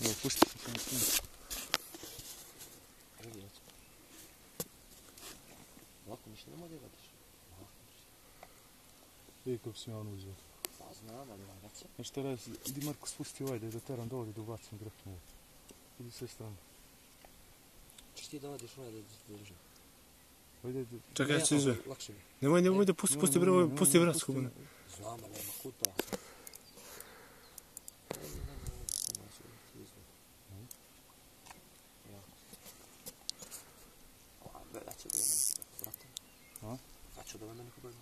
Evo, pusti se na snimku. Ovako ništa ne može gledaš. Vidi kako si me ono uzeo. Pa znam, ali vam veće. Znaš šta radi, idi Marko spusti ovaj da je doteram dovodi da ubacim grafnu ovo. Idi sve strane. Češ ti da vadiš ovaj da ti držim? Čekaj, ja ću izve. Lakše mi. Nemoj da pusti vrasku. Znam, ali nema kuta. Daću da meni vratim. A? Daću da meni kubezno.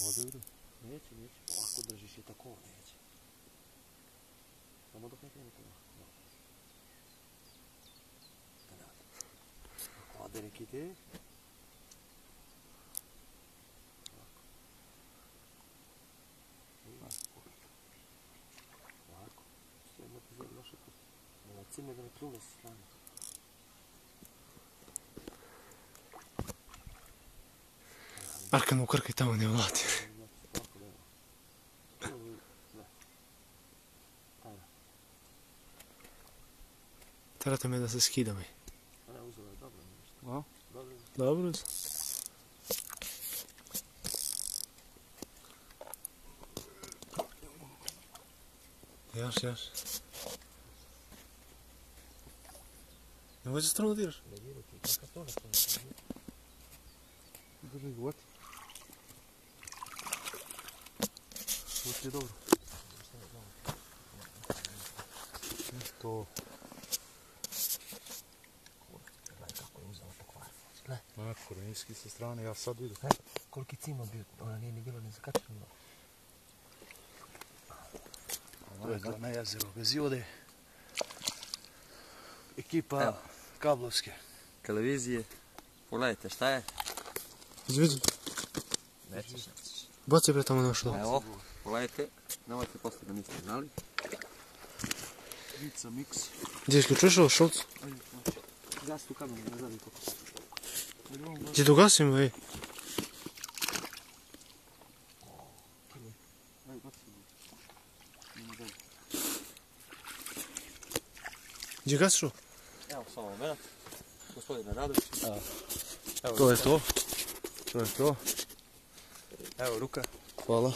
Ovdje vre? Neće. Ovako držiš i tako neće. Samo dok ne kreni to ovako. Ako ovdje neki ide. Ovako. Sve ima ti zelo loše pusti. Nema cime da ne plule sa strane. Arkan ukrkaj tamo ne vlati. Terate me da se skidam. Ona je uzela dobro nešto. A? Dobro. Dobro. Jaš. Nemoj se strano diraš. Ne diru ti, kakva toga to ne. Drži ga, uvati. Uvati je dobro. To. Gledaj kako je uzela pokvarno. Gledaj. Onako, niski sa strane, ja sad vidim. Koliki cima bio, ona nije ni bilo ni zakačeno. To je na jezero, bez jode. Ekipa kablovske. Televizije. Pogledajte šta je. Izvidi. Nećeš. Baci bre tamo našlo. Evo, pogledajte. Nemojte poslije da niste znali. Vica, mix. Gdje isključuješ ovo šolcu? Gas tu kameru, ne znam kako. Gdje to gasimo, ej? Gdje gasiš ovo? Evo, samo moment. Gospodine Radović. To je to. To je to. Evo ruka. Hvala.